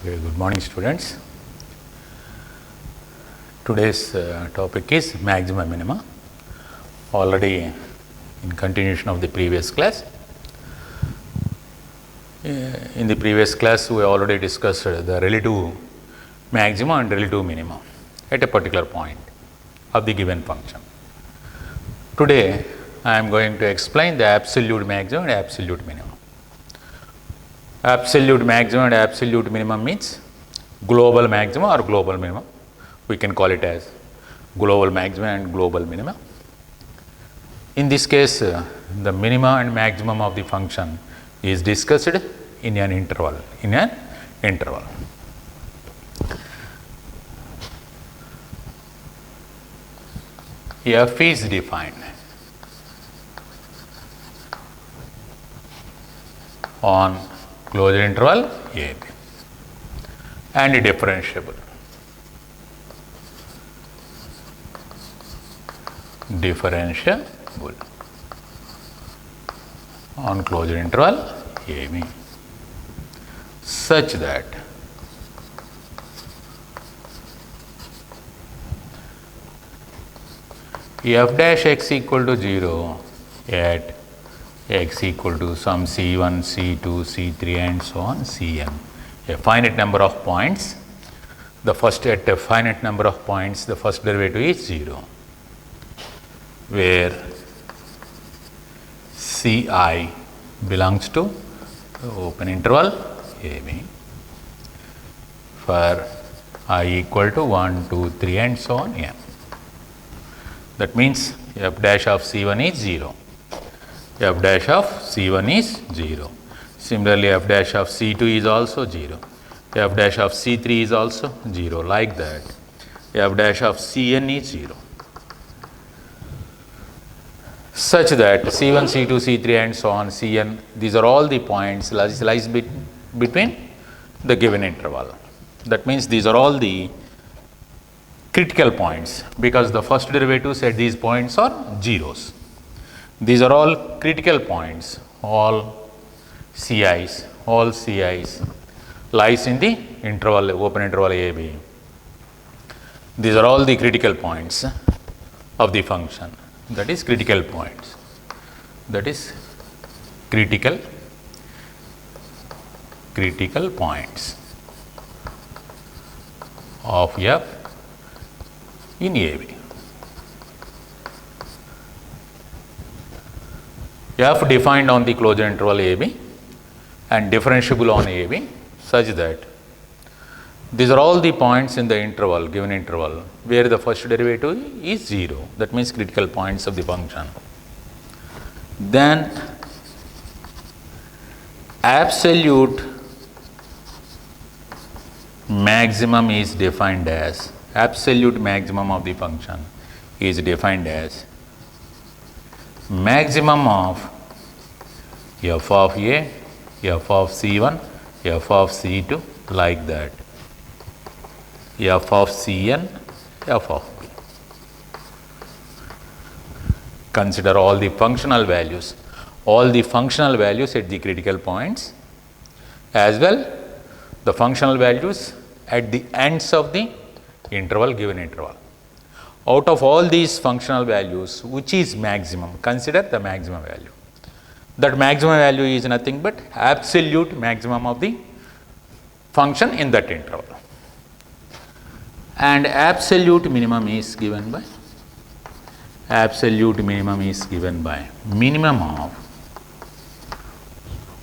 Very good morning, students. Today's topic is maxima minima. Already in continuation of the previous class. In the previous class, we already discussed the relative maxima and relative minima at a particular point of the given function. Today, I am going to explain the absolute maximum and absolute minimum. Absolute maximum and absolute minimum means global maximum or global minimum. We can call it as global maximum and global minimum. In this case, the minimum and maximum of the function is discussed in an interval. F is defined on closed interval a b and differentiable on closed interval a b such that f dash x equal to 0 at x equal to some c1, c2, c3 and so on, cn, a finite number of points. At a finite number of points, the first derivative is 0, where ci belongs to the open interval a b for I equal to 1, 2, 3 and so on n. That means f dash of c1 is 0. F dash of c1 is 0. Similarly, f dash of c2 is also 0. F dash of c3 is also 0. Like that, f dash of cn is 0. Such that c1, c2, c3 and so on, cn, these are all the points lies between the given interval. That means these are all the critical points, because the first derivatives at these points are zeros. These are all critical points, all ci's lies in the interval, open interval a b. These are all the critical points of the function, that is critical points, that is critical points of f in a b. F defined on the closed interval a b and differentiable on a b such that these are all the points in the interval, given interval, where the first derivative is 0. That means critical points of the function. Then absolute maximum is defined as, absolute maximum of the function is defined as maximum of f of a, f of c1, f of c2, like that, f of cn, f of b. Consider all the functional values at the critical points, as well the functional values at the ends of the interval, given interval. Out of all these functional values, which is maximum? Consider the maximum value. That maximum value is nothing but absolute maximum of the function in that interval. And absolute minimum is given by minimum of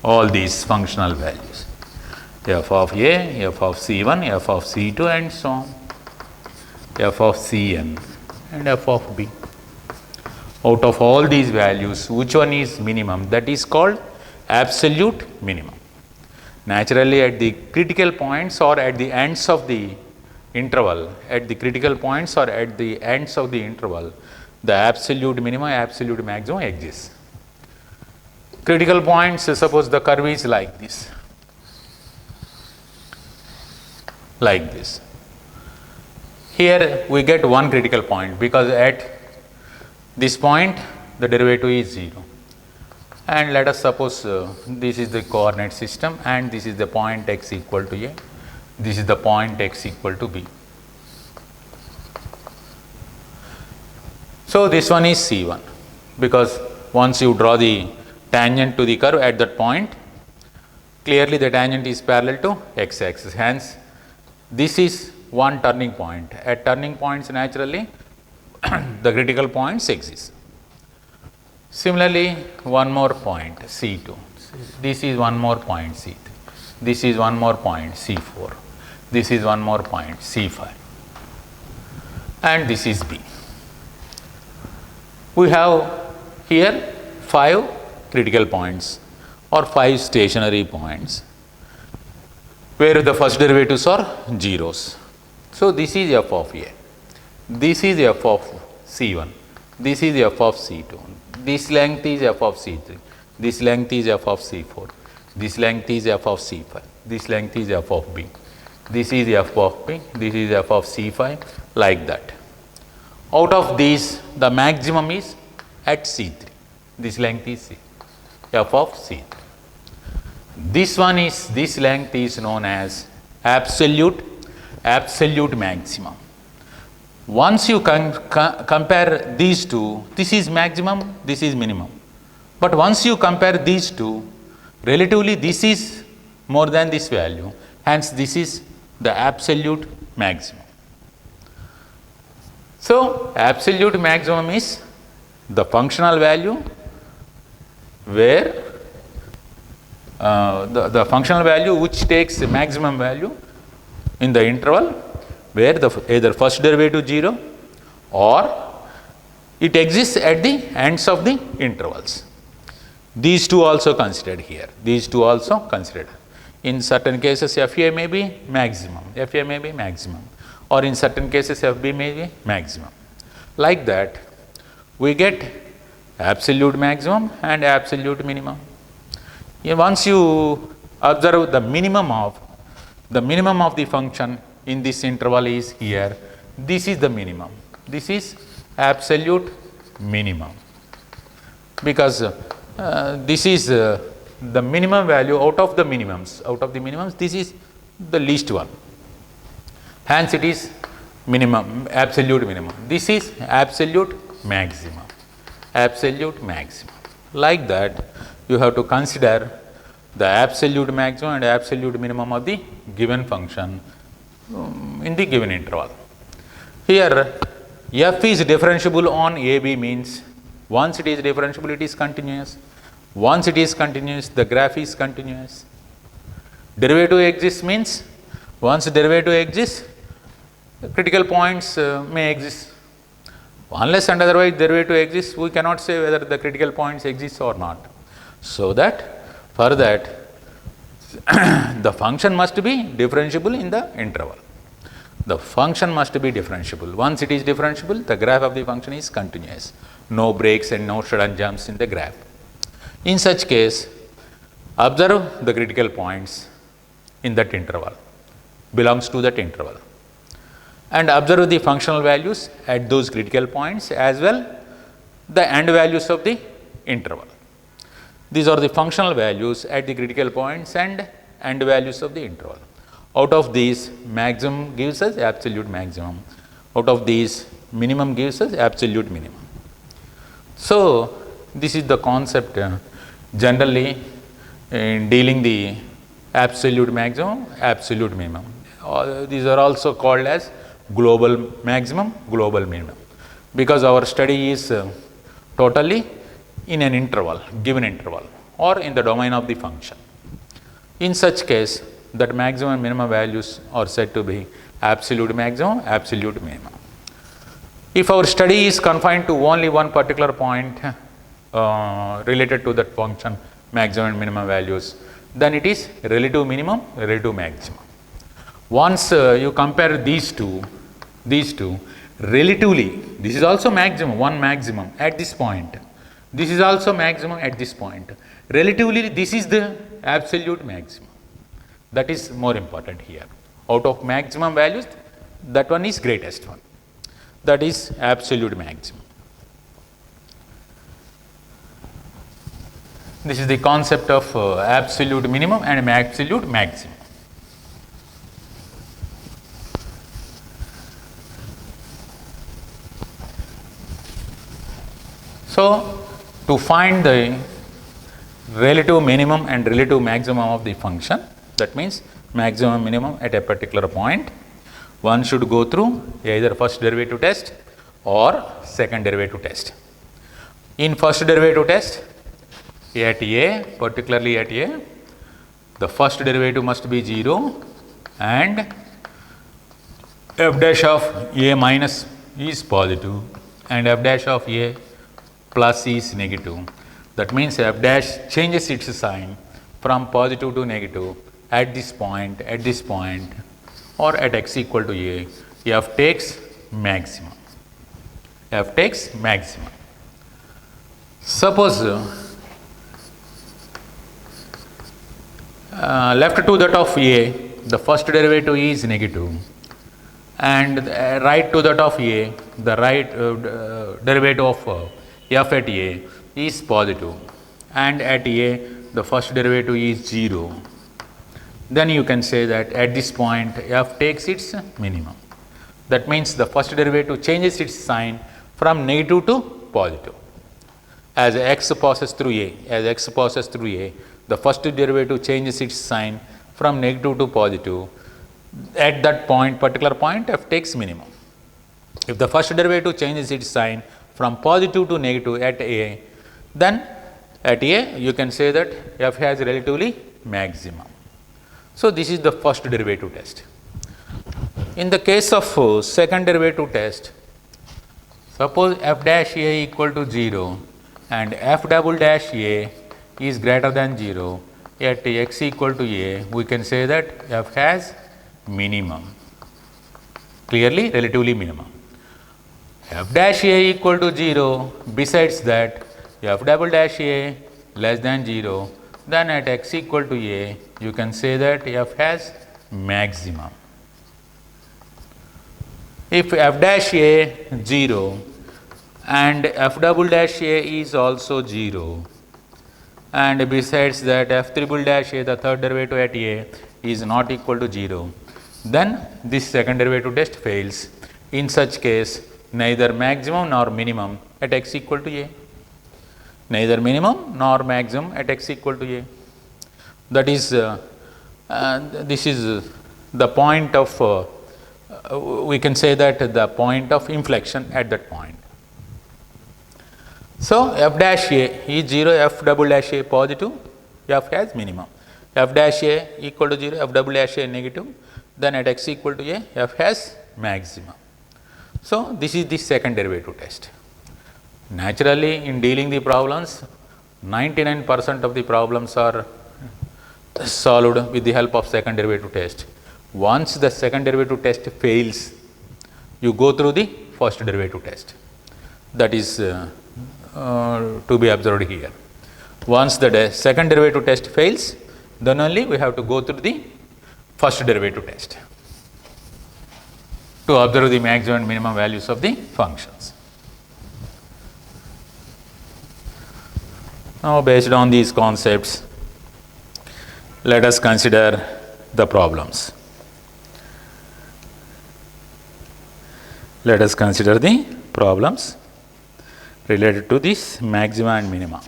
all these functional values, f of a, f of c1, f of c2 and so on, f of cn and f of b. Out of all these values, which one is minimum? That is called absolute minimum. Naturally, at the critical points or at the ends of the interval, the absolute minimum, absolute maximum exists. Critical points, suppose the curve is like this. Here we get one critical point, because at this point the derivative is 0. And let us suppose this is the coordinate system and this is the point x equal to a, This is the point x equal to b. So this one is C1, because once you draw the tangent to the curve at that point, clearly the tangent is parallel to x axis. Hence, this is one turning point. At turning points, naturally, the critical points exist. Similarly, one more point C2. This is one more point C3. This is one more point C4. This is one more point C5. And this is B. We have here 5 critical points or 5 stationary points where the first derivatives are zeros. So this is f of A. This is f of C1. This is f of C2. This length is f of C3. This length is f of C4. This length is f of C5. This length is f of B. This is f of B. This is f of C5, like that. Out of these, the maximum is at C3. This length is C, f of C3. This length is known as absolute maximum. Once you compare these two, this is maximum, this is minimum. But once you compare these two, relatively this is more than this value. Hence, this is the absolute maximum. So, absolute maximum is the functional value where the functional value which takes the maximum value in the interval where either first derivative 0 or it exists at the ends of the intervals. These two also considered here. These two also considered. In certain cases, FA may be maximum, FA may be maximum, or in certain cases, FB may be maximum. Like that, we get absolute maximum and absolute minimum. Once you observe the minimum of the function in this interval is here, this is the minimum. This is absolute minimum, because this is the minimum value out of the minimums. Out of the minimums, this is the least one. Hence, it is minimum, absolute minimum. This is absolute maximum. Absolute maximum. Like that, you have to consider the absolute maximum and absolute minimum of the given function in the given interval. Here, f is differentiable on AB means once it is differentiable, it is continuous. Once it is continuous, the graph is continuous. Derivative exists means once derivative exists, critical points may exist. Unless and otherwise derivative exists, we cannot say whether the critical points exist or not. So that for that the function must be differentiable in the interval. The function must be differentiable. Once it is differentiable, the graph of the function is continuous. No breaks and no sudden jumps in the graph. In such case, observe the critical points in that interval, belongs to that interval, and observe the functional values at those critical points as well the end values of the interval. These are the functional values at the critical points and end values of the interval. Out of these, maximum gives us absolute maximum. Out of these, minimum gives us absolute minimum. So, this is the concept generally in dealing the absolute maximum, absolute minimum. These are also called as global maximum, global minimum, because our study is totally in an interval, given interval, or in the domain of the function. In such case, that maximum and minimum values are said to be absolute maximum, absolute minimum. If our study is confined to only one particular point related to that function, maximum and minimum values, then it is relative minimum, relative maximum. Once you compare these two, relatively, this is also maximum, one maximum at this point. This is also maximum at this point. Relatively, this is the absolute maximum. That is more important here. Out of maximum values, that one is greatest one. That is absolute maximum. This is the concept of absolute minimum and absolute maximum. So, to find the relative minimum and relative maximum of the function, that means maximum minimum at a particular point, one should go through either first derivative test or second derivative test. In first derivative test, at a, particularly at a, the first derivative must be 0 and f dash of a minus is positive and f dash of a plus is negative. That means f dash changes its sign from positive to negative at this point, or at x equal to a, f takes maximum. F takes maximum. Suppose left to that of a, the first derivative is negative, and right to that of a, the right derivative of f at a is positive, and at a the first derivative is 0. Then you can say that at this point f takes its minimum. That means the first derivative changes its sign from negative to positive. As x passes through a, the first derivative changes its sign from negative to positive. At that point, particular point, f takes minimum. If the first derivative changes its sign from positive to negative at a, then at a you can say that f has relatively maximum. So, this is the first derivative test. In the case of second derivative test, suppose f dash a equal to 0 and f double dash a is greater than 0 at x equal to a, we can say that f has minimum, clearly relatively minimum. F dash a equal to 0, besides that f double dash a less than 0, then at x equal to a, you can say that f has maximum. If f dash a 0 and f double dash a is also 0, and besides that f triple dash a, the third derivative at a, is not equal to 0, then this second derivative test fails. In such case, neither maximum nor minimum at x equal to a. Neither minimum nor maximum at x equal to a. That is, this is the point of, we can say that the point of inflection at that point. So, f dash a is 0, f double dash a positive, f has minimum. F dash a equal to 0, f double dash a negative, then at x equal to a, f has maximum. So, this is the second derivative test. Naturally, in dealing the problems, 99% of the problems are solved with the help of second derivative test. Once the second derivative test fails, you go through the first derivative test. That is to be observed here. Once the second derivative test fails, then only we have to go through the first derivative test to observe the maximum and minimum values of the functions. Now, based on these concepts, let us consider the problems. Let us consider the problems related to this maxima and minima.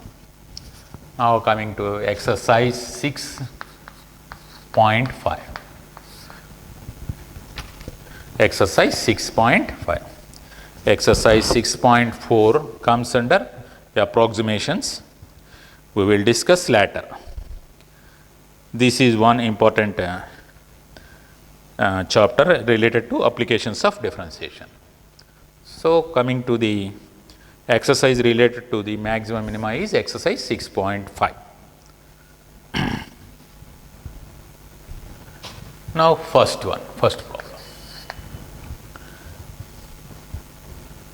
Now, coming to exercise 6.5. Exercise 6.5. Exercise 6.4 comes under approximations. We will discuss later. This is one important chapter related to applications of differentiation. So, coming to the exercise related to the maximum minima is exercise 6.5. Now, first problem.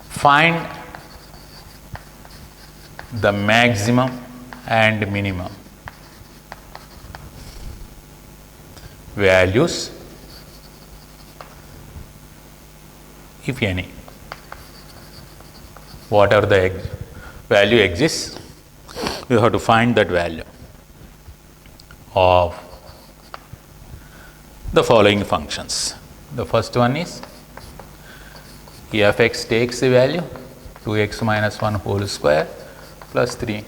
Find the maximum and minimum values, if any. Whatever the value exists, you have to find that value of the following functions. The first one is f x takes the value 2x minus 1 whole square plus 3.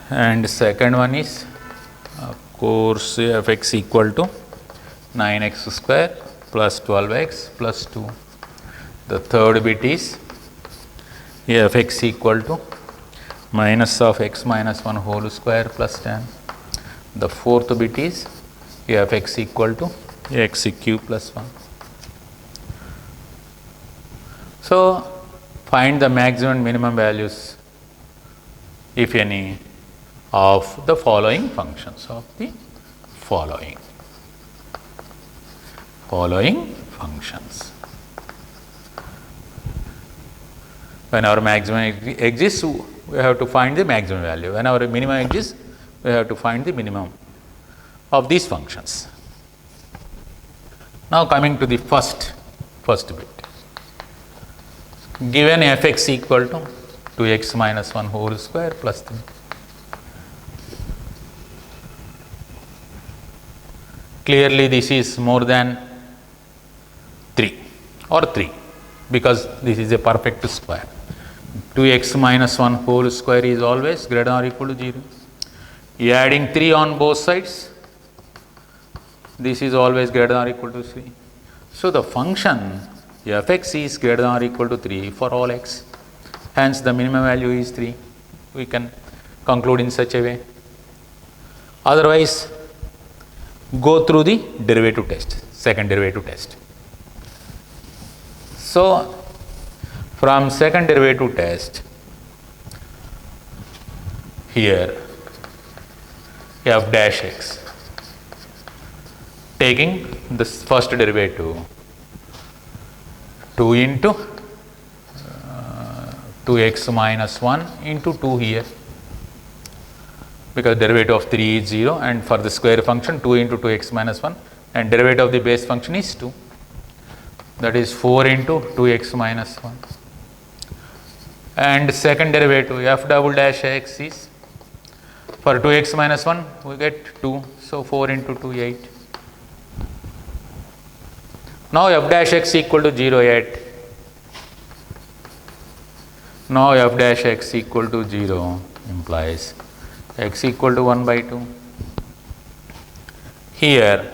And second one is of course f(x) equal to 9x square plus 12x plus 2. The third bit is f(x) equal to minus of x minus 1 whole square plus 10. The fourth bit is f(x) equal to x cube plus 1. So, find the maximum and minimum values, if any, of the following functions, of the following functions. When our maximum exists, we have to find the maximum value. When our minimum exists, we have to find the minimum of these functions. Now coming to the first bit. Given f(x) equal to 2x minus 1 whole square plus 3. Clearly this is more than 3 or 3, because this is a perfect square. 2x minus 1 whole square is always greater than or equal to 0. You are adding 3 on both sides, this is always greater than or equal to 3. So the function f(x) is greater than or equal to 3 for all x. Hence the minimum value is 3. We can conclude in such a way. Otherwise, go through the derivative test, second derivative test. So, from second derivative test, here f dash x, taking the first derivative 2 into 2x minus 1 into 2 here, because derivative of 3 is 0, and for the square function 2 into 2x minus 1, and derivative of the base function is 2, that is 4 into 2x minus 1. And second derivative f double dash x is, for 2x minus 1 we get 2, so 4 into 2 8. Now f dash x equal to 0 8. Now f dash x equal to 0 implies x equal to 1 by 2. Here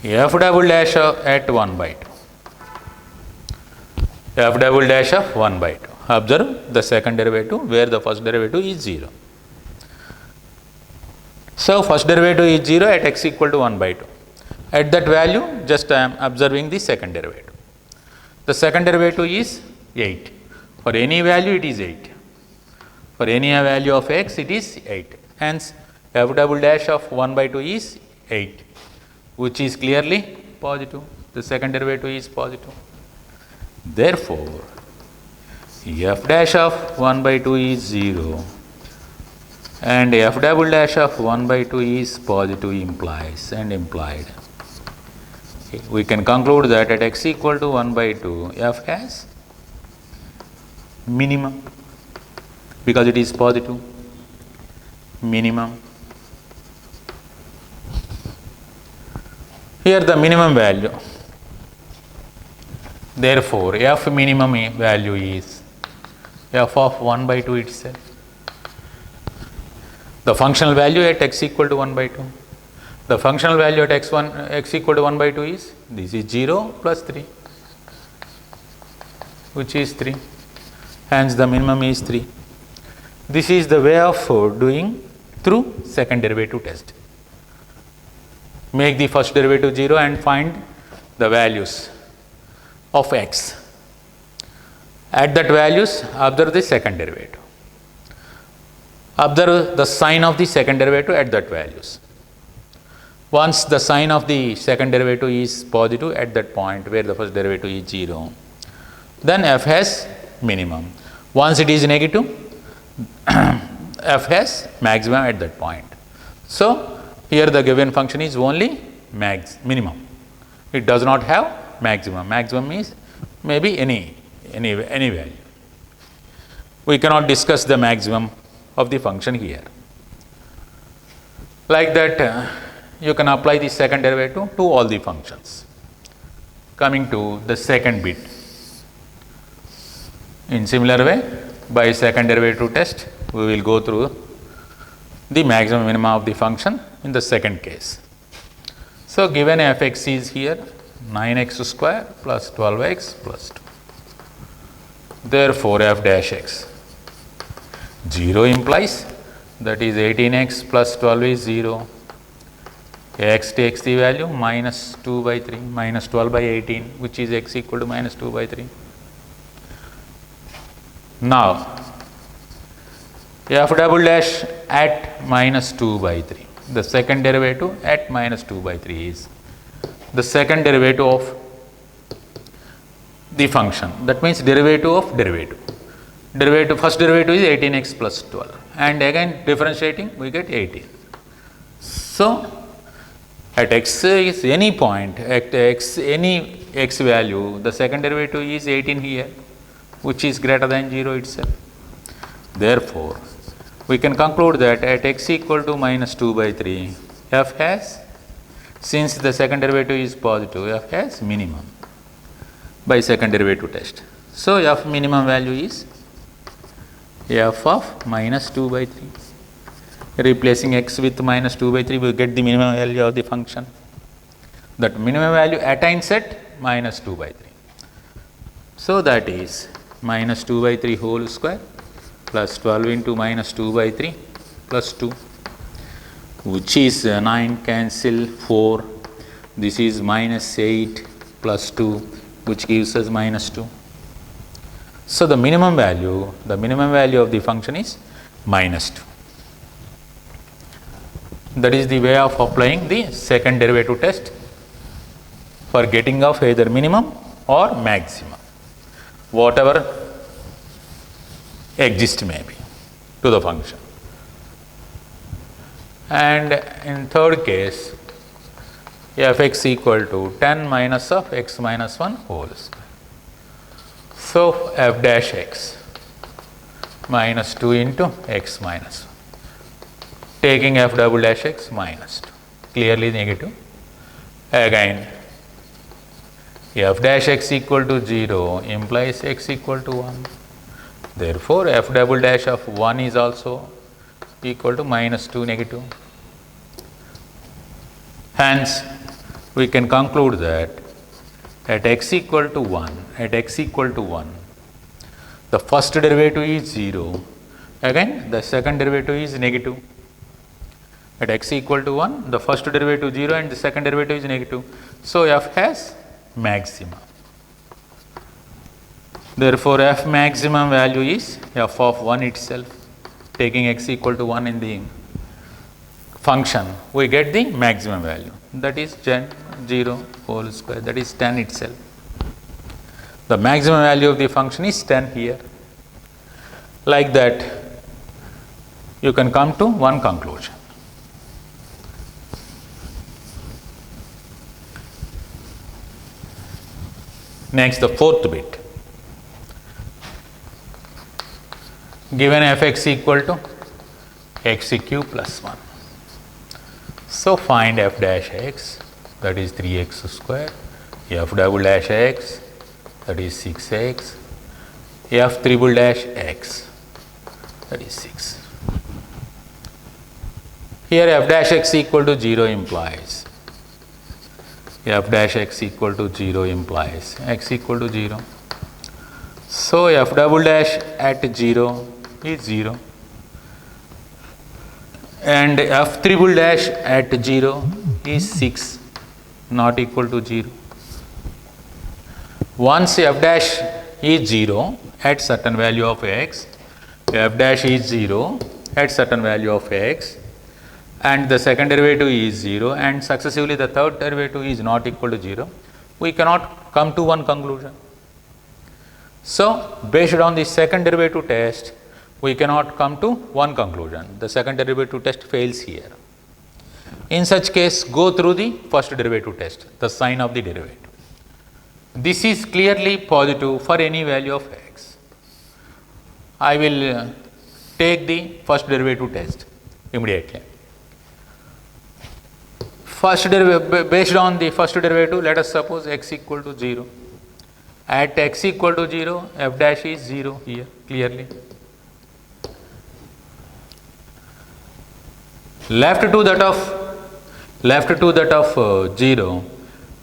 f double dash at 1 by 2. F double dash of 1 by 2. Observe the second derivative where the first derivative is 0. So first derivative is 0 at x equal to 1 by 2. At that value, just I am observing the second derivative. The second derivative is 8. For any value it is 8. For any value of x it is 8. Hence f double dash of 1 by 2 is 8, which is clearly positive. The second derivative is positive. Therefore, f dash of 1 by 2 is 0 and f double dash of 1 by 2 is positive implies and implied. Okay. We can conclude that at x equal to 1 by 2, f has minimum, because it is positive, minimum. Here the minimum value. Therefore, f minimum value is f of 1 by 2 itself. The functional value at x equal to 1 by 2. The functional value at x equal to 1 by 2 is, this is 0 plus 3, which is 3. Hence the minimum is 3. This is the way of doing through second derivative test. Make the first derivative 0 and find the values of x. At that values, observe the second derivative. Observe the sign of the second derivative at that values. Once the sign of the second derivative is positive at that point where the first derivative is 0, then f has minimum. Once it is negative, f has maximum at that point. So, here the given function is only minimum. It does not have maximum. Maximum is maybe any value. We cannot discuss the maximum of the function here. Like that, you can apply the second derivative to all the functions. Coming to the second bit. In similar way, by second derivative test, we will go through the maximum minimum of the function in the second case. So, given f(x) is here 9x square plus 12x plus 2. Therefore, f dash x 0 implies that is 18x plus 12 is 0. X takes the value minus 2 by 3 minus 12 by 18, which is x equal to minus 2 by 3. Now, f double dash at minus 2 by 3, the second derivative at minus 2 by 3 is the second derivative of the function. That means derivative of derivative. First derivative is 18x plus 12, and again differentiating we get 18. So, at x is any point, at x any x value, the second derivative is 18 here, which is greater than 0 itself. Therefore, we can conclude that at x equal to minus 2 by 3, f has, since the second derivative is positive, f has minimum by second derivative test. So, f minimum value is f of minus 2 by 3. Replacing x with minus 2 by 3, we get the minimum value of the function. That minimum value attains at minus 2 by 3. So, that is minus 2 by 3 whole square plus 12 into minus 2 by 3 plus 2, which is 9 cancel 4. This is minus 8 plus 2, which gives us minus 2. So, the minimum value of the function is minus 2. That is the way of applying the second derivative test for getting of either minimum or maximum, whatever exist may be to the function. And in third case, f(x) equal to 10 minus of x minus 1 whole square. So, f dash x minus 2 into x minus 1, taking f double dash x minus 2, clearly negative. Again, f dash x equal to 0 implies x equal to 1. Therefore, f double dash of 1 is also equal to minus 2 negative. Hence, we can conclude that at x equal to 1, the first derivative is 0, again the second derivative is negative. At x equal to 1, the first derivative 0 and the second derivative is negative. So, f has maximum. Therefore, f maximum value is f of 1 itself. Taking x equal to 1 in the function, we get the maximum value, that is 0 whole square, that is 10 itself. The maximum value of the function is 10 here. Like that, you can come to one conclusion. Next, the fourth bit. Given f(x) equal to x cube plus 1. So, find f dash x, that is 3x square, f double dash x, that is 6x, f triple dash x, that is 6. Here f dash x equal to 0 implies f dash x equal to 0 implies x equal to 0. So, f double dash at 0 is 0 and f triple dash at 0 is 6, not equal to 0. Once f dash is 0 at certain value of x, f dash is 0 at certain value of x, and the second derivative is 0 and successively the third derivative is not equal to 0, we cannot come to one conclusion. So, based on the second derivative test, we cannot come to one conclusion. The second derivative test fails here. In such case, go through the first derivative test, the sign of the derivative. This is clearly positive for any value of x. I will take the first derivative test immediately. Based on the first derivative, let us suppose x equal to 0. At x equal to 0, f dash is 0 here clearly. Left to that of 0,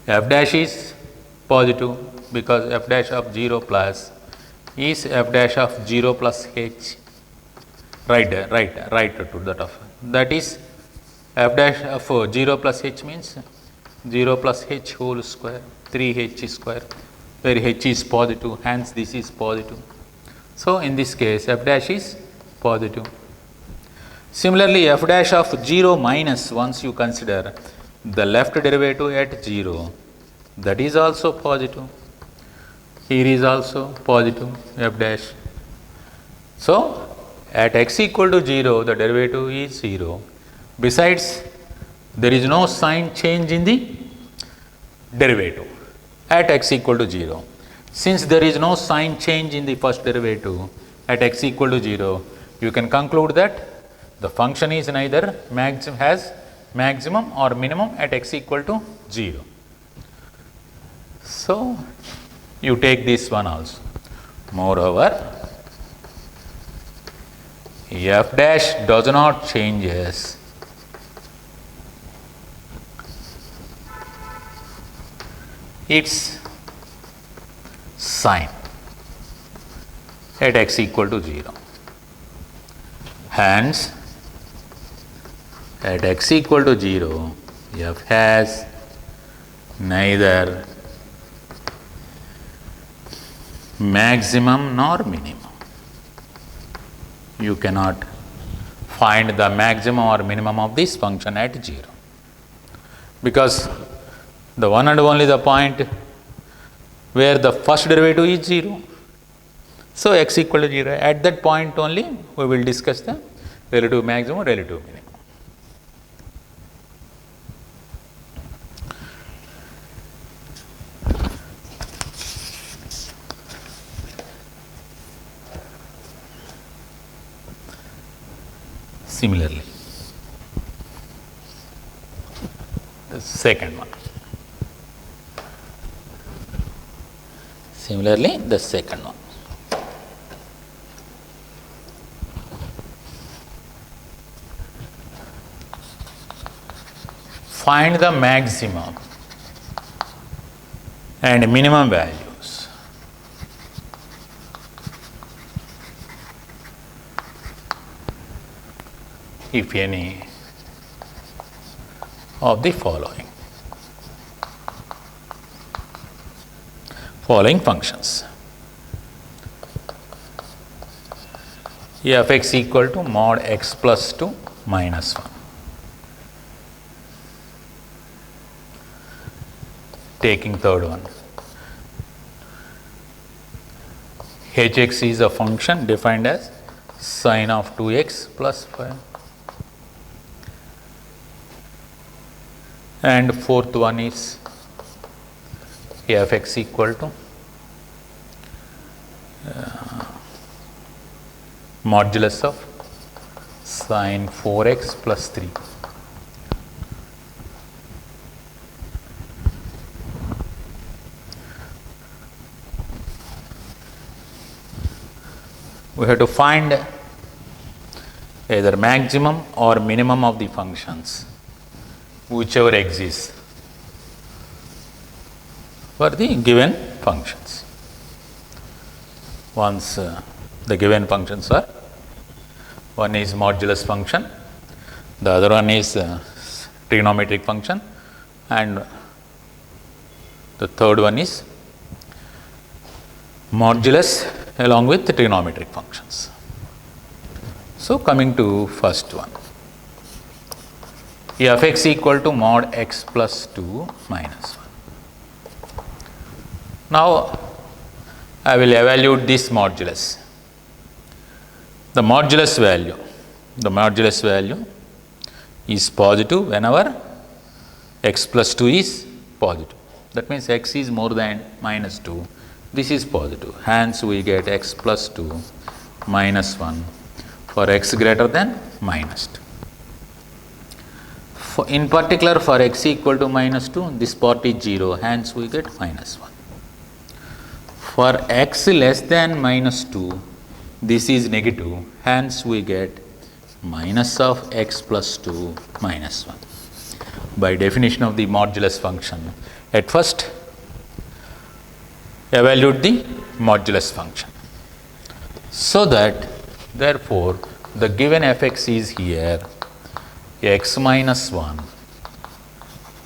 f dash is positive because f dash of 0 plus is f dash of 0 plus h. Right to that of, that is f dash of 0 plus h means 0 plus h whole square, 3h square, where h is positive, hence this is positive. So, in this case f dash is positive. Similarly, f dash of 0 minus, once you consider the left derivative at 0, that is also positive. Here is also positive f dash. So, at x equal to 0, the derivative is 0. Besides, there is no sign change in the derivative at x equal to 0. Since there is no sign change in the first derivative at x equal to 0, you can conclude that the function is neither has maximum or minimum at x equal to 0. So, you take this one also. Moreover, f dash does not changes its sign at x equal to 0. Hence, at x equal to 0, f has neither maximum nor minimum. You cannot find the maximum or minimum of this function at 0, because the one and only the point where the first derivative is 0. So, x equal to 0, at that point only we will discuss the relative maximum, relative minimum. Similarly, the second one. Similarly, the second one. Find the maximum and minimum values if any of the following functions. F x equal to mod x plus 2 minus 1. Taking third one, h x is a function defined as sine of 2x plus 5. And fourth one is f x equal to modulus of sine 4x plus 3. We have to find either maximum or minimum of the functions, whichever exists for the given functions. Once the given functions are, one is modulus function, the other one is trigonometric function, and the third one is modulus along with the trigonometric functions. So, coming to first one, f x equal to mod x plus 2 minus 1. Now, I will evaluate this modulus. The modulus value is positive whenever x plus 2 is positive. That means x is more than minus 2. This is positive. Hence, we get x plus 2 minus 1 for x greater than minus 2. In particular, for x equal to minus 2, this part is 0. Hence, we get minus 1. For x less than minus 2, this is negative, hence we get minus of x plus 2 minus 1. By definition of the modulus function, at first evaluate the modulus function. So that therefore, the given fx is here x minus 1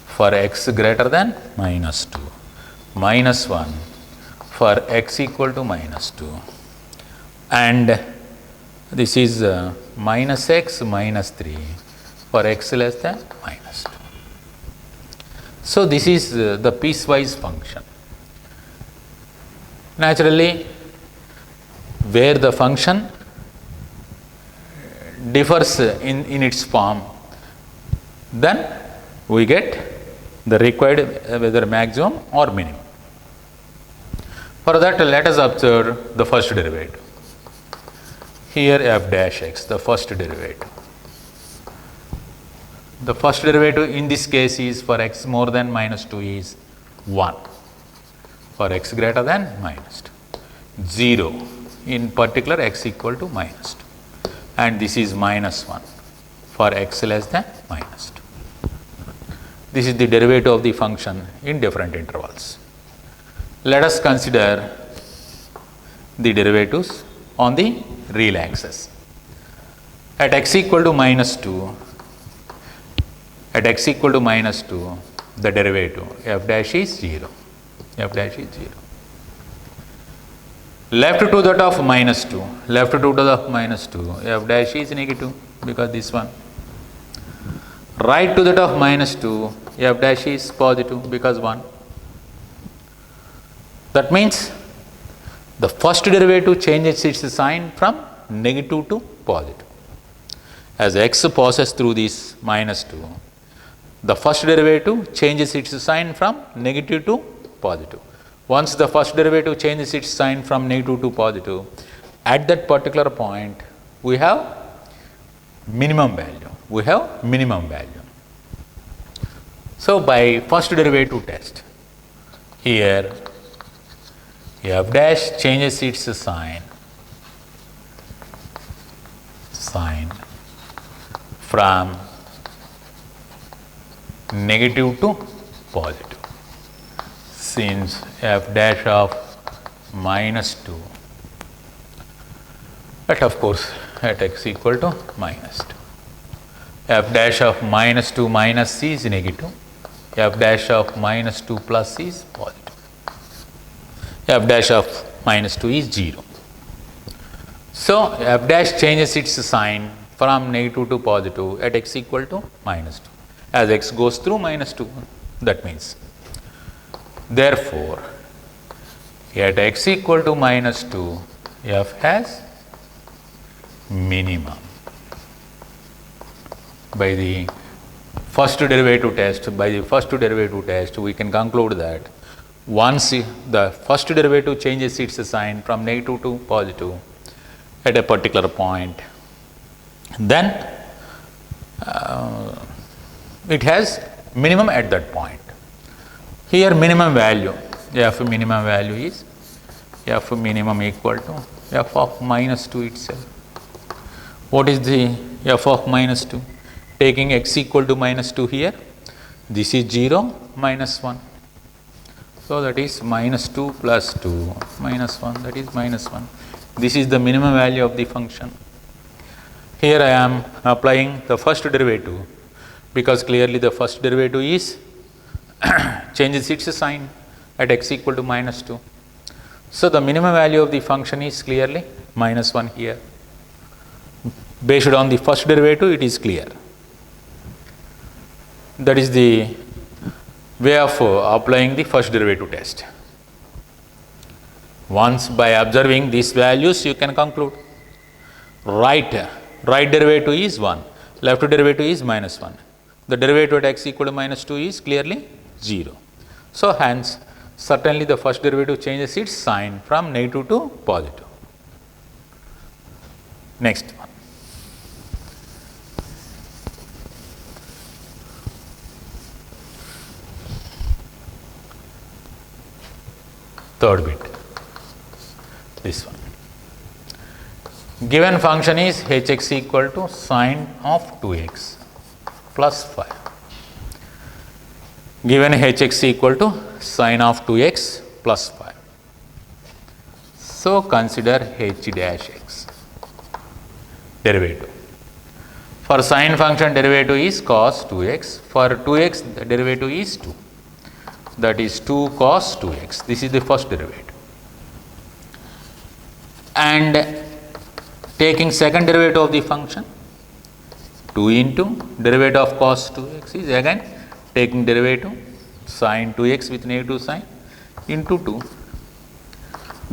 for x greater than minus 2, minus 1 for x equal to minus 2, and this is minus x minus 3 for x less than minus 2. So, this is the piecewise function. Naturally, where the function differs in its form, then we get the required whether maximum or minimum. For that, let us observe the first derivative. Here f dash x, the first derivative. The first derivative in this case is for x more than minus 2 is 1, for x greater than minus 2, 0 in particular x equal to minus 2, and this is minus 1 for x less than minus 2. This is the derivative of the function in different intervals. Let us consider the derivatives on the real axis. At x equal to minus 2, the derivative f dash is 0. F dash is 0. Left to that of minus 2, f dash is negative because this one. Right to that of minus 2, f dash is positive because 1. That means the first derivative changes its sign from negative to positive. As x passes through this minus 2, the first derivative changes its sign from negative to positive. Once the first derivative changes its sign from negative to positive, at that particular point we have minimum value. So, by first derivative test, here f dash changes its sign from negative to positive, since f dash of minus 2 at of course at x equal to minus 2. F dash of minus 2 minus c is negative, f dash of minus 2 plus c is positive. F dash of minus 2 is 0. So, f dash changes its sign from negative to positive at x equal to minus 2. As x goes through minus 2, that means. Therefore, at x equal to minus 2, f has minimum. By the first derivative test, we can conclude that once the first derivative changes its sign from negative to positive at a particular point, then it has minimum at that point. Here minimum value, f minimum value is f minimum equal to f of minus 2 itself. What is the f of minus 2? Taking x equal to minus 2 here, this is 0 minus 1. So, that is minus 2 plus 2 minus 1, that is minus 1. This is the minimum value of the function. Here I am applying the first derivative, because clearly the first derivative is changes its sign at x equal to minus 2. So, the minimum value of the function is clearly minus 1 here. Based on the first derivative, it is clear. That is the way of applying the first derivative test. Once by observing these values, you can conclude right derivative is 1, left derivative is minus 1. The derivative at x equal to minus 2 is clearly 0. So, hence certainly the first derivative changes its sign from negative to positive. Next one. Third bit. this one. Given function is hx equal to sine of 2x plus 5. Given hx equal to sine of 2x plus 5. So, consider h dash x derivative. For sine function derivative is cos 2x, for 2x the derivative is 2, that is 2 cos 2x, this is the first derivative. And taking second derivative of the function, 2 into derivative of cos 2x is again taking derivative sine 2x with negative sign into 2,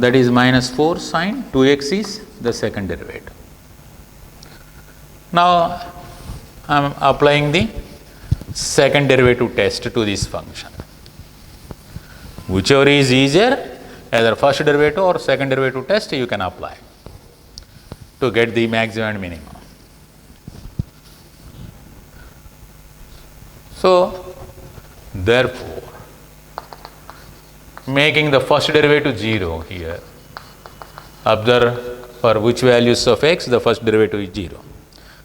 that is minus 4 sine 2x is the second derivative. Now, I am applying the second derivative test to this function. Whichever is easier, either first derivative or second derivative test you can apply to get the maximum and minimum. So, therefore, making the first derivative 0 here, observe for which values of x the first derivative is 0.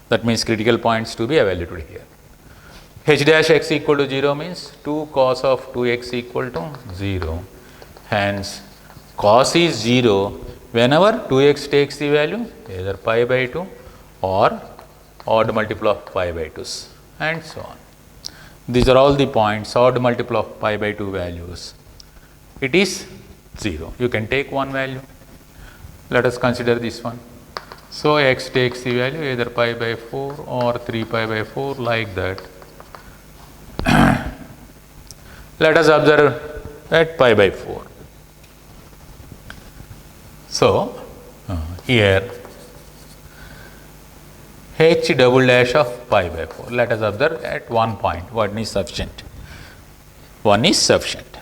That means critical points to be evaluated here. H dash x equal to 0 means 2 cos of 2x equal to 0. Hence, cos is 0 whenever 2x takes the value either pi by 2 or odd multiple of pi by 2s and so on. These are all the points, odd multiple of pi by 2 values. It is 0. You can take one value. Let us consider this one. So, x takes the value either pi by 4 or 3 pi by 4 like that. Let us observe at pi by 4. So, here h double dash of pi by 4. Let us observe at one point. One is sufficient. One is sufficient.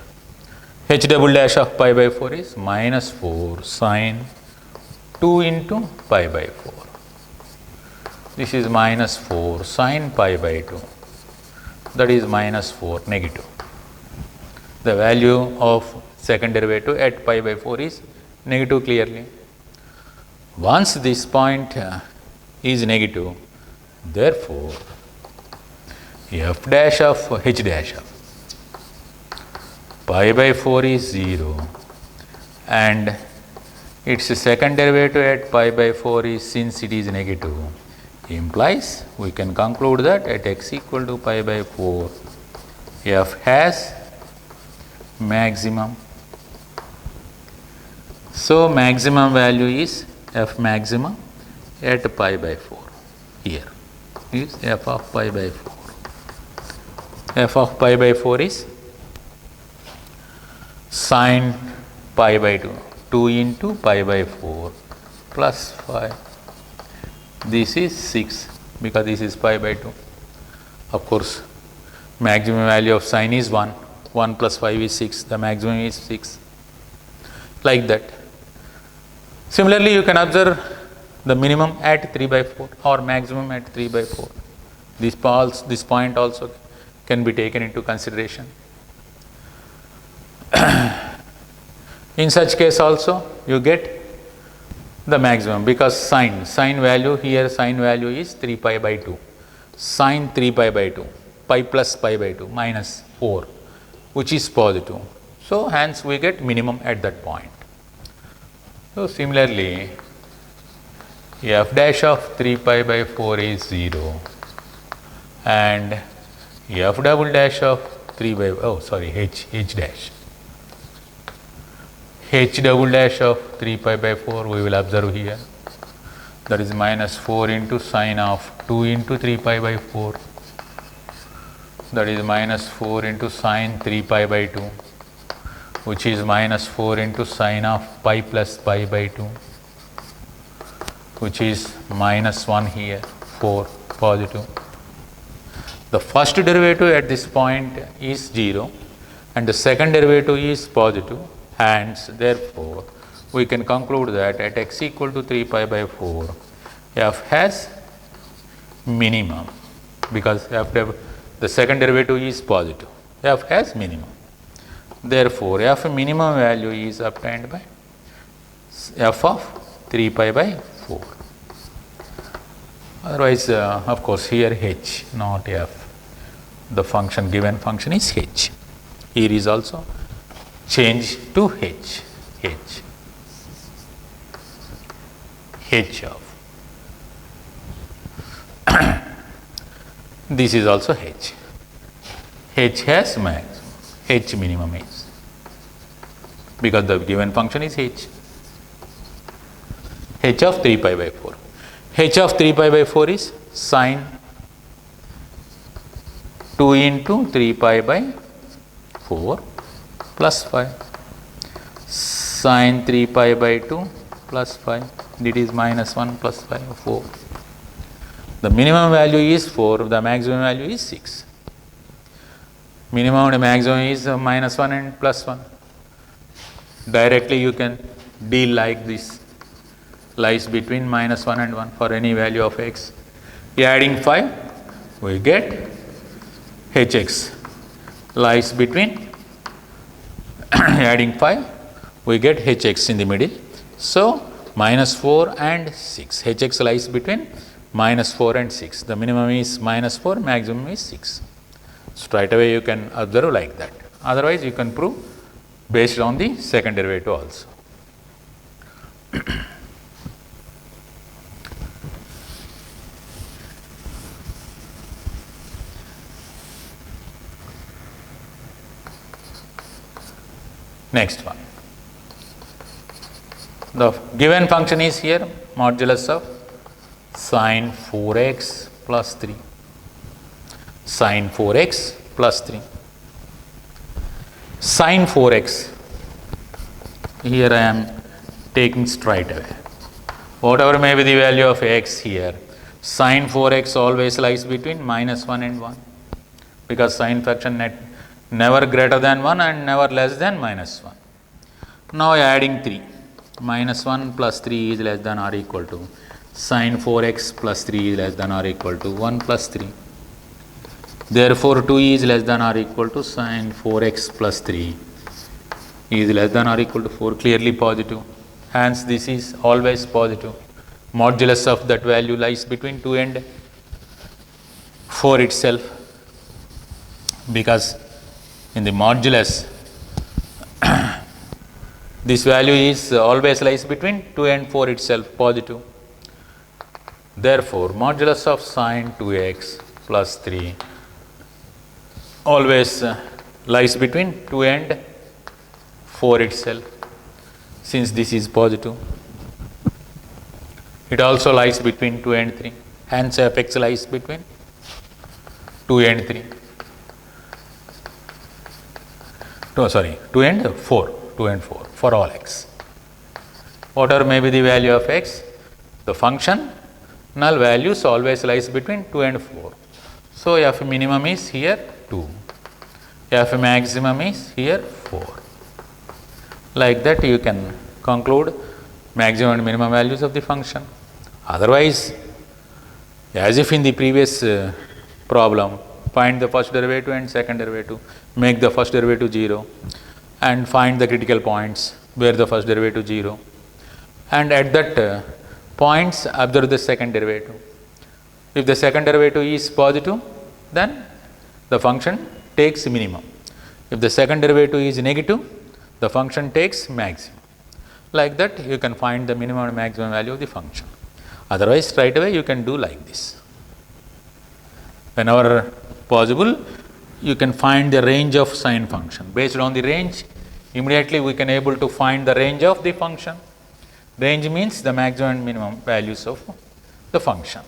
H double dash of pi by 4 is minus 4 sine 2 into pi by 4. This is minus 4 sine pi by 2. That is minus 4 negative. The value of second derivative at pi by 4 is negative clearly. Once this point is negative, therefore, f dash of h dash of pi by 4 is 0 and its second derivative at pi by 4 is, since it is negative, implies we can conclude that at x equal to pi by 4, f has maximum. So, maximum value is f maximum at pi by 4. Here is f of pi by 4. F of pi by 4 is sine pi by 2. 2 into pi by 4 plus 5. This is 6 because this is pi by 2. Of course, maximum value of sine is 1. 1 plus 5 is 6. The maximum is 6. Like that. Similarly, you can observe the minimum at 3 by 4 or maximum at 3 by 4. This point also can be taken into consideration. In such case also you get the maximum because sine value here, sine value is 3 pi by 2, sine 3 pi by 2, pi plus pi by 2 minus 4, which is positive. So, hence we get minimum at that point. So, similarly, f dash of 3 pi by 4 is 0 and f double dash of 3 by, h dash. H double dash of 3 pi by 4 we will observe here, that is minus 4 into sine of 2 into 3 pi by 4, that is minus 4 into sine 3 pi by 2, which is minus 4 into sine of pi plus pi by 2, which is minus 1 here, 4 positive. The first derivative at this point is 0 and the second derivative is positive. Hence, therefore, we can conclude that at x equal to 3 pi by 4, f has minimum because the second derivative is positive. F has minimum. Therefore, f minimum value is obtained by f of 3 pi by 4. Otherwise, of course, here h, not f. The function, given function is h. Here is also changed to h. H of. This is also h. H has maximum. H minimum is. Because the given function is h. H of 3 pi by 4. H of 3 pi by 4 is sine 2 into 3 pi by 4 plus 5. Sine 3 pi by 2 plus 5. It is minus 1 plus 5, 4. The minimum value is 4, the maximum value is 6. Minimum and maximum is minus 1 and plus 1. Directly you can deal like this, lies between minus 1 and 1 for any value of x. Adding 5, we get hx lies between adding 5, we get hx in the middle. So, minus 4 and 6. hx lies between minus 4 and 6. The minimum is minus 4, maximum is 6. Straight away you can observe like that. Otherwise, you can prove based on the second derivative also. Next one. The given function is here modulus of sine 4x plus 3. Sine 4x plus 3. Sine 4x, here I am taking straight away. Whatever may be the value of x here, sine 4x always lies between minus 1 and 1. Because sine function never greater than 1 and never less than minus 1. Now adding 3. Minus 1 plus 3 is less than or equal to sine 4x plus 3 is less than or equal to 1 plus 3. Therefore, 2 is less than or equal to sine 4x plus 3 is less than or equal to 4, clearly positive. Hence, this is always positive. Modulus of that value lies between 2 and 4 itself, because in the modulus this value is always lies between 2 and 4 itself, positive. Therefore, modulus of sine 2x plus 3 always lies between 2 and 4 itself, since this is positive. It also lies between 2 and 3. Hence, fx lies between 2 and 3. 2 and 4. 2 and 4 for all x. Whatever may be the value of x, the functional values always lies between 2 and 4. So, f minimum is here 2. F maximum is here 4. Like that you can conclude maximum and minimum values of the function. Otherwise, as if in the previous problem, find the first derivative and second derivative, make the first derivative 0 and find the critical points where the first derivative 0, and at that points observe the second derivative. If the second derivative is positive, then the function takes minimum. If the second derivative is negative, the function takes maximum. Like that you can find the minimum and maximum value of the function. Otherwise, straight away you can do like this. Whenever possible, you can find the range of sine function. Based on the range, immediately we can able to find the range of the function. Range means the maximum and minimum values of the function.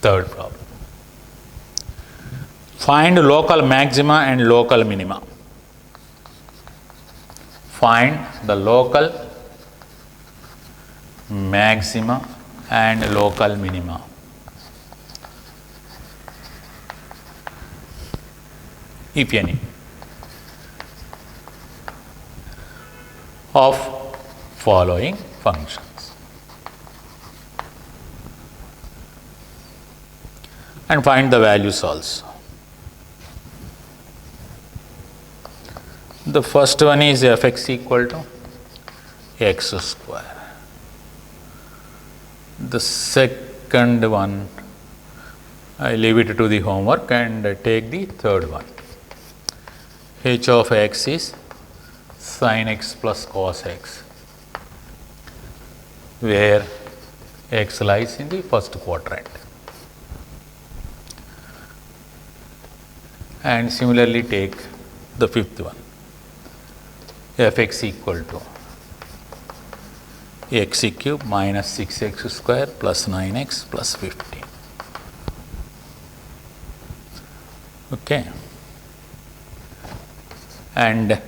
Third problem. Find local maxima and local minima. find the local maxima and local minima. If any, of following functions, and find the values also. The first one is f(x) equal to x square. The second one, I leave it to the homework and take the third one. H of x is sin x plus cos x, where x lies in the first quadrant. And similarly take the fifth one, f(x) equal to x cube minus 6x square plus 9x plus 15. Okay. And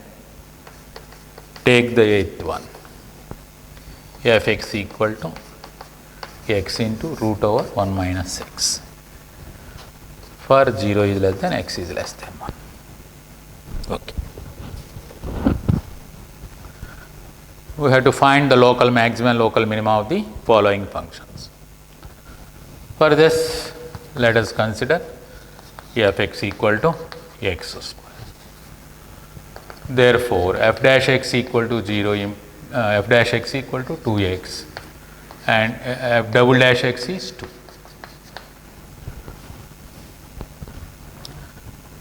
take the eighth one, f(x) equal to x into root over 1 minus x, for 0 is less than x is less than 1. Okay. We have to find the local maximum and local minima of the following functions. For this, let us consider f(x) equal to x square. Therefore, f dash x equal to 0, f dash x equal to 2x, and f double dash x is 2.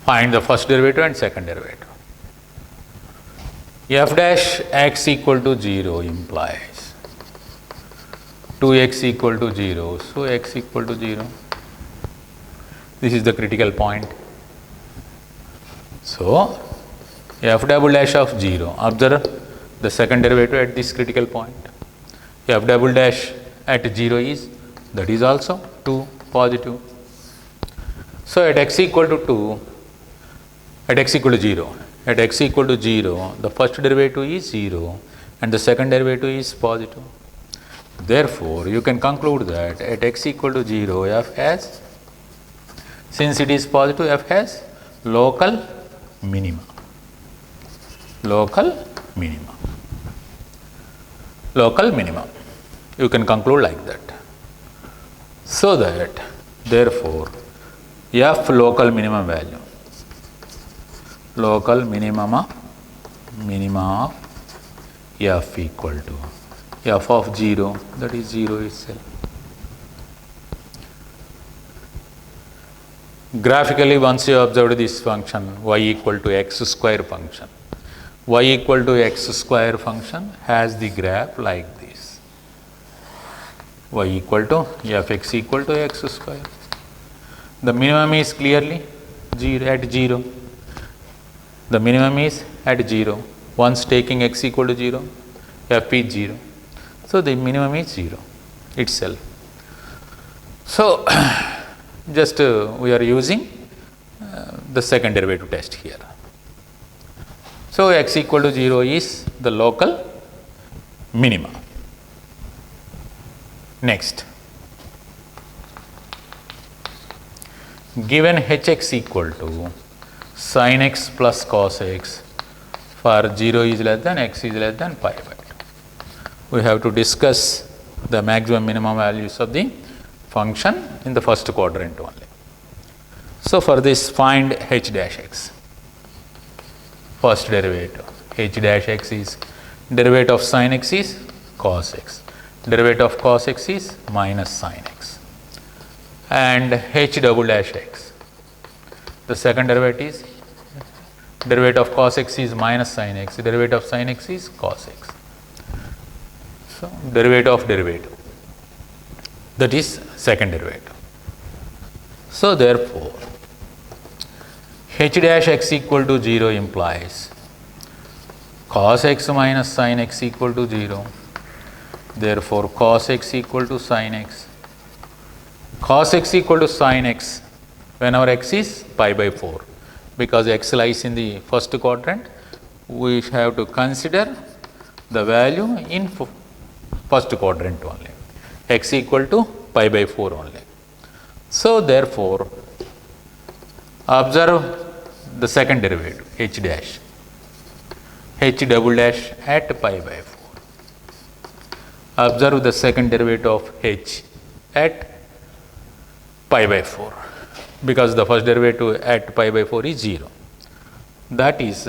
Find the first derivative and second derivative. F dash x equal to 0 implies 2x equal to 0, so x equal to 0. This is the critical point. So, f double dash of 0, observe the second derivative at this critical point. F double dash at 0 is, that is also 2 positive. So, at x equal to 2, at x equal to 0, at x equal to 0, the first derivative is 0 and the second derivative is positive. Therefore, you can conclude that at x equal to 0, f has, since it is positive, f has local minima. Local minima. Local minima. You can conclude like that. So that, therefore, f local minimum value, local minima of f equal to f of 0, that is 0 itself. Graphically, once you observed this function y equal to x square function, y equal to x square function has the graph like this, y equal to f(x) equal to x square. The minimum is clearly 0 at 0. The minimum is at 0. Once taking x equal to 0, f is 0. So, the minimum is 0 itself. So, just we are using the second derivative test here. So, x equal to 0 is the local minima. Next, given hx equal to sin x plus cos x for 0 is less than x is less than pi by 2. We have to discuss the maximum minimum values of the function in the first quadrant only. So, for this find h dash x, first derivative. H dash x is derivative of sin x is cos x, derivative of cos x is minus sin x, and h double dash x, the second derivative is derivative of cos x is minus sin x, derivative of sin x is cos x. So, derivative of derivative, that is second derivative. So, therefore, h dash x equal to 0 implies cos x minus sin x equal to 0. Therefore, cos x equal to sin x. Cos x equal to sin x whenever x is pi by 4, because x lies in the first quadrant, we have to consider the value in first quadrant only, x equal to pi by 4 only. So, therefore, observe the second derivative h dash, h double dash at pi by 4. Observe the second derivative of h at pi by 4, because the first derivative at pi by 4 is 0. That is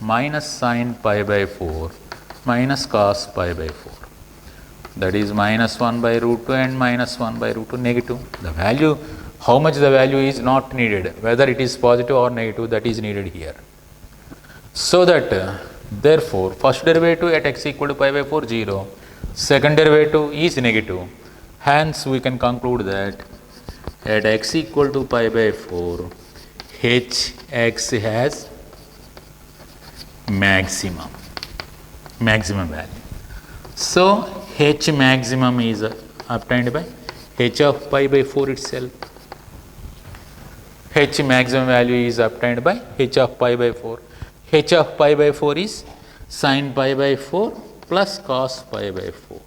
minus sin pi by 4 minus cos pi by 4. That is minus 1 by root 2 and minus 1 by root 2 negative. The value, how much the value is not needed, whether it is positive or negative, that is needed here. So that therefore, first derivative at x equal to pi by 4 0, second derivative is negative. Hence, we can conclude that at x equal to pi by 4, hx has maximum value. So, h maximum is obtained by h of pi by 4 itself. H maximum value is obtained by h of pi by 4. H of pi by 4 is sin pi by 4 plus cos pi by 4.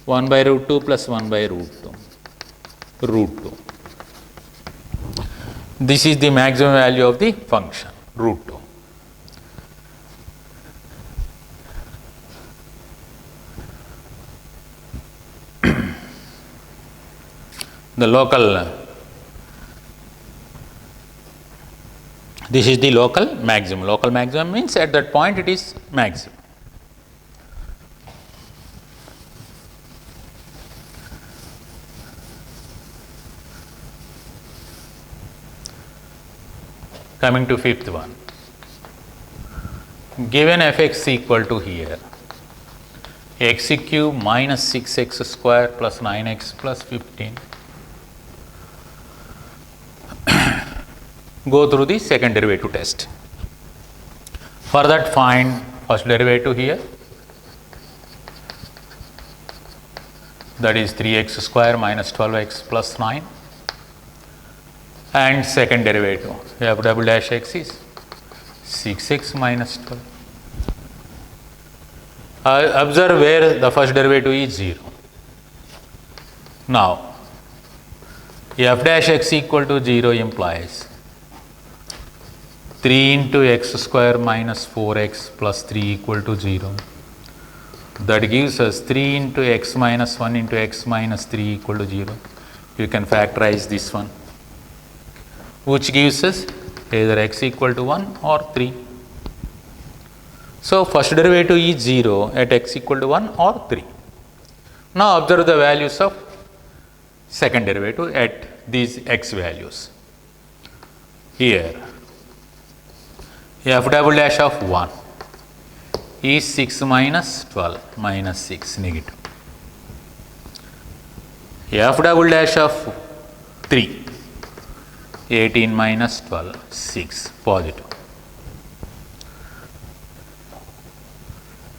1 by root 2 plus 1 by root 2. This is the maximum value of the function, root 2. The local, this is the local maximum. Local maximum means at that point it is maximum. Coming to fifth one. Given fx equal to here x cube minus 6x square plus 9x plus 15. Go through the second derivative test. For that, find first derivative here, that is 3x square minus 12x plus 9, and second derivative f double dash x is 6x minus 12. Observe where the first derivative is 0. Now, f dash x equal to 0 implies 3 into x square minus 4x plus 3 equal to 0. That gives us 3 into x minus 1 into x minus 3 equal to 0. You can factorize this one, which gives us either x equal to 1 or 3. So, first derivative is 0 at x equal to 1 or 3. Now, observe the values of second derivative at these x values. Here, f double dash of 1 is 6 minus 12 minus 6 negative. F double dash of 3, 18 minus 12, 6 positive.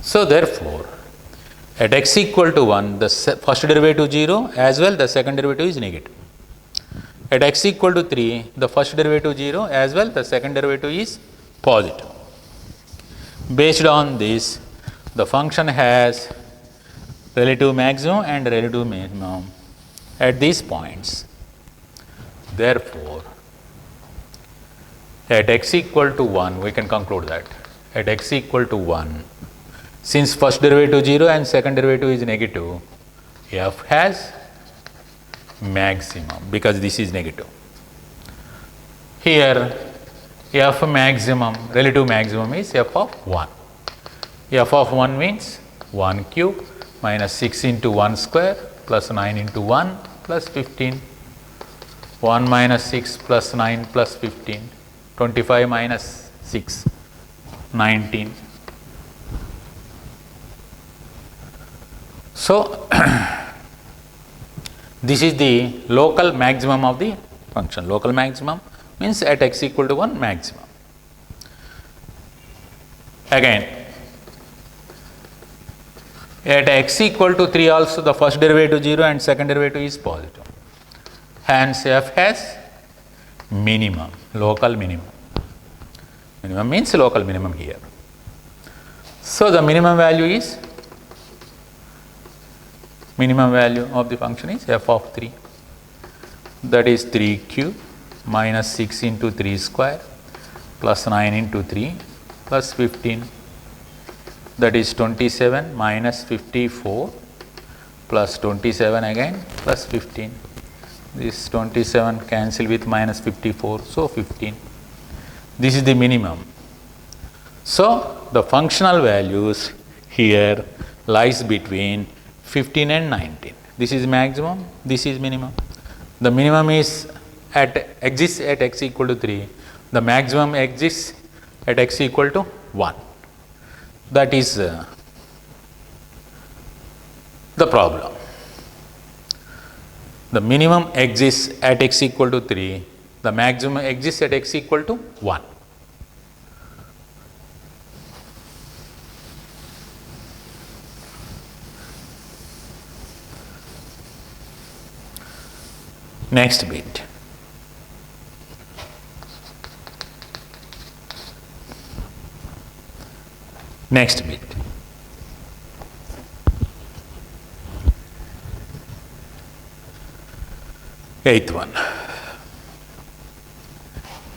So, therefore, at x equal to 1, the first derivative 0 as well the second derivative is negative. At x equal to 3, the first derivative 0 as well the second derivative is positive. Based on this, the function has relative maximum and relative minimum at these points. Therefore, at x equal to 1, we can conclude that at x equal to 1, since first derivative 0 and second derivative is negative, f has maximum because this is negative. Here, f maximum, relative maximum is f of 1. F of 1 means 1 cube minus 6 into 1 square plus 9 into 1 plus 15. 1 minus 6 plus 9 plus 15. 25 minus 6, 19. So, this is the local maximum of the function. Local maximum means at x equal to 1 maximum. Again, at x equal to 3 also the first derivative 0 and second derivative is positive. Hence, f has minimum, local minimum. Minimum means local minimum here. So the minimum value of the function is f of 3, that is 3 cube minus 6 into 3 square plus 9 into 3 plus 15, that is 27 minus 54 plus 27 again plus 15. This 27 cancel with minus 54, so 15. This is the minimum. So the functional values here lies between 15 and 19. This is maximum, this is minimum. The minimum is exists at x equal to 3. The maximum exists at x equal to 1. That is the problem. The minimum exists at x equal to 3. The maximum exists at x equal to 1. Next bit. Next bit. Eighth one.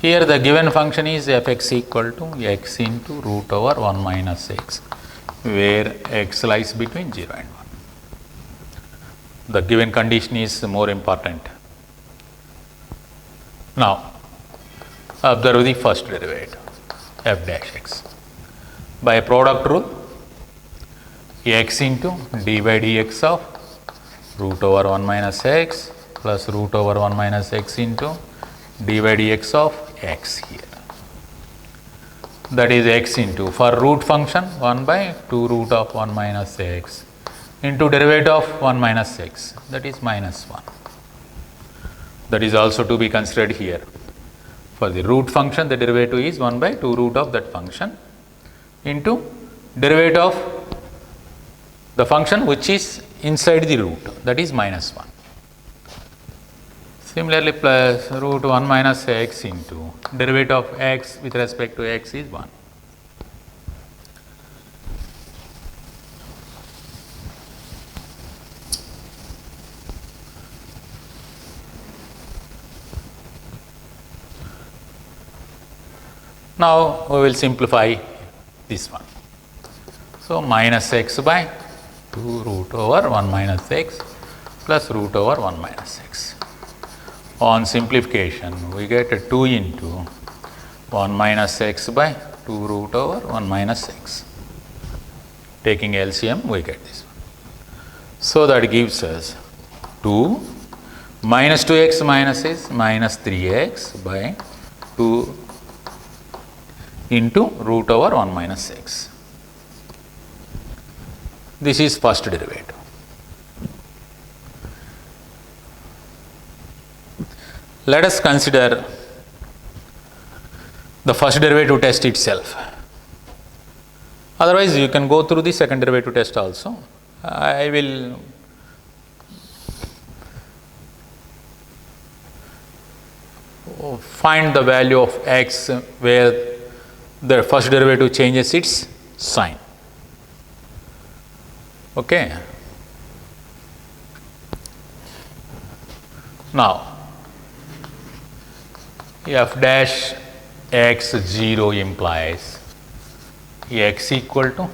Here the given function is f(x) equal to x into root over 1 minus x, where x lies between 0 and 1. The given condition is more important. Now, observe the first derivative, f dash x. By product rule, x into d by dx of root over 1 minus x plus root over 1 minus x into d by dx of x here. That is x into, for root function, 1 by 2 root of 1 minus x into derivative of 1 minus x, that is minus 1. That is also to be considered here. For the root function, the derivative is 1 by 2 root of that function into derivative of the function which is inside the root, that is minus 1. Similarly, plus root 1 minus x into derivative of x with respect to x is 1. Now, we will simplify this one. So, minus x by 2 root over 1 minus x plus root over 1 minus x. On simplification, we get a 2 into 1 minus x by 2 root over 1 minus x. Taking LCM, we get this one. So, that gives us 2 minus 2x minus is minus 3x by 2 into root over 1 minus x. This is first derivative. Let us consider the first derivative test itself. Otherwise, you can go through the second derivative test also. I will find the value of x where the first derivative changes its sign. Okay. Now, f dash x 0 implies x equal to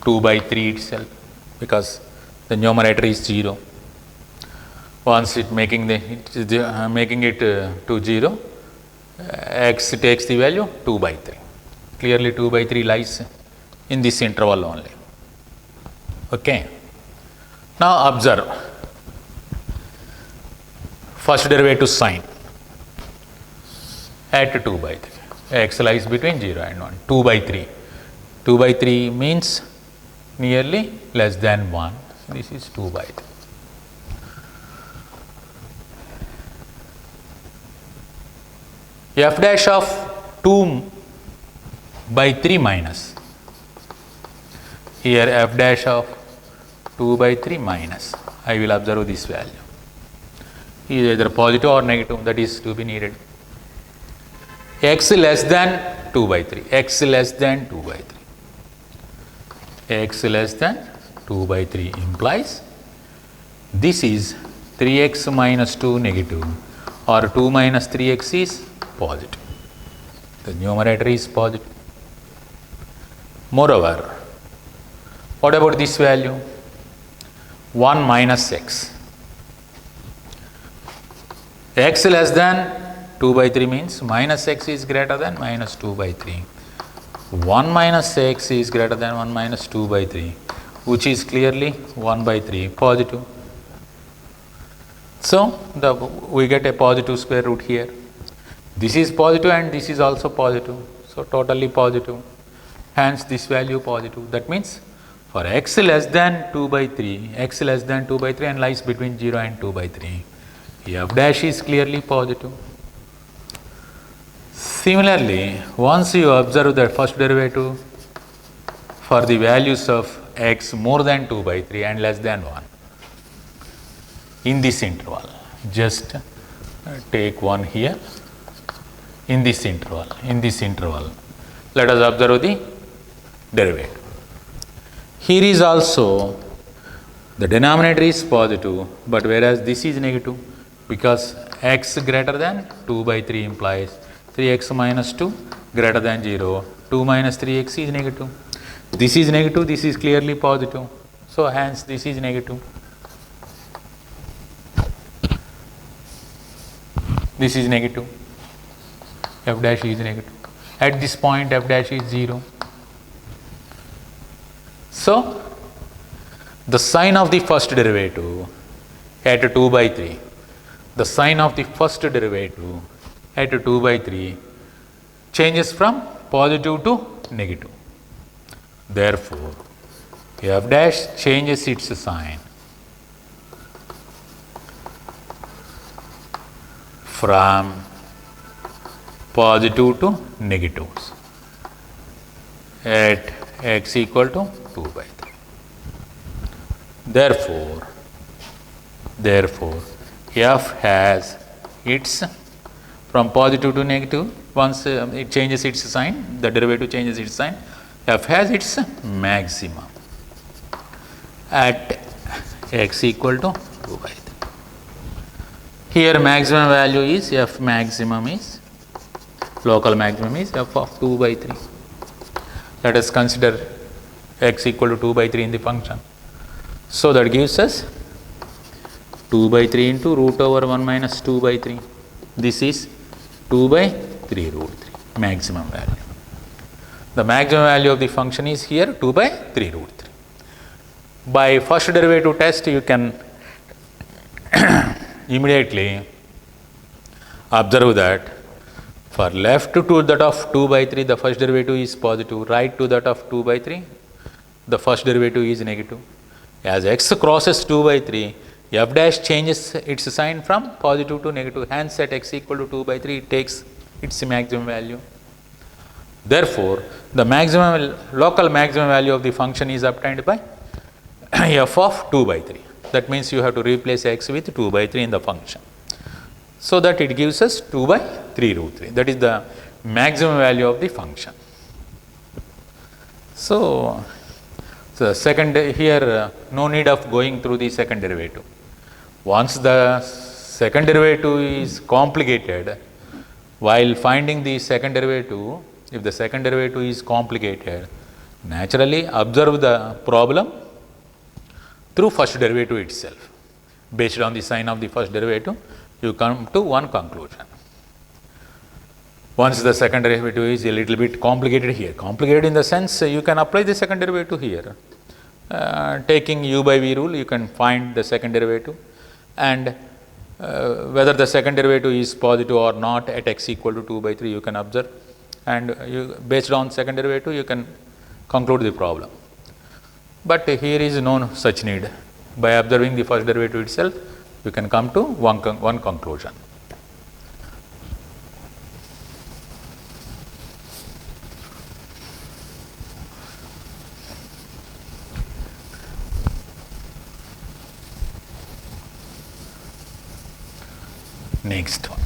2 by 3 itself, because the numerator is 0. Once it making it to 0, x takes the value 2 by 3. Clearly 2 by 3 lies in this interval only. Okay. Now observe first derivative sign at 2 by 3. X lies between 0 and 1. 2 by 3. 2 by 3 means nearly less than 1. This is 2 by 3. F dash of 2 by 3 minus. Here f dash of 2 by 3 minus. I will observe this value. Is either positive or negative, that is to be needed. X less than 2 by 3, x less than 2 by 3. X less than 2 by 3 implies this is 3x minus 2 negative or 2 minus 3x is positive. The numerator is positive. Moreover, what about this value? 1 minus x. X less than 2 by 3 means minus x is greater than minus 2 by 3. 1 minus x is greater than 1 minus 2 by 3, which is clearly 1 by 3 positive. So, we get a positive square root here. This is positive and this is also positive. So, totally positive. Hence, this value positive. That means, for x less than 2 by 3, x less than 2 by 3 and lies between 0 and 2 by 3, f dash is clearly positive. Similarly, once you observe the first derivative for the values of x more than 2 by 3 and less than 1, in this interval, just take one here, in this interval, let us observe the derivative. Here is also the denominator is positive, but whereas this is negative, because x greater than 2 by 3 implies 3x minus 2 greater than 0, 2 minus 3x is negative. This is negative, this is clearly positive. So, hence this is negative. This is negative. F dash is negative. At this point, f dash is 0. So, the sign of the first derivative at 2 by 3, the sign of the first derivative at 2 by 3 changes from positive to negative. Therefore, f dash changes its sign from positive to negatives at x equal to 2 by 3. Therefore, f has its from positive to negative, once it changes its sign, the derivative changes its sign, f has its maximum at x equal to 2 by 3. Here maximum value is f maximum is, local maximum is f of 2 by 3. Let us consider x equal to 2 by 3 in the function. So, that gives us 2 by 3 into root over 1 minus 2 by 3. This is 2 by 3 root 3, maximum value. The maximum value of the function is here 2 by 3 root 3. By first derivative test, you can immediately observe that for left to that of 2 by 3, the first derivative is positive, right to that of 2 by 3, the first derivative is negative. As x crosses 2 by 3, f dash changes its sign from positive to negative, hence at x equal to 2 by 3, it takes its maximum value. Therefore, the maximum local maximum value of the function is obtained by f of 2 by 3. That means you have to replace x with 2 by 3 in the function. So that it gives us 2 by 3 root 3. That is the maximum value of the function. So second here, no need of going through the second derivative. Once the second derivative is complicated, while finding the second derivative, if the second derivative is complicated, naturally observe the problem through first derivative itself. Based on the sign of the first derivative, you come to one conclusion. Once the second derivative is a little bit complicated here, complicated in the sense you can apply the second derivative here. Taking u by v rule, you can find the second derivative, and whether the second derivative is positive or not at x equal to 2 by 3, you can observe, and based on second derivative you can conclude the problem. But here is no such need. By observing the first derivative itself, you can come to one conclusion. Next one.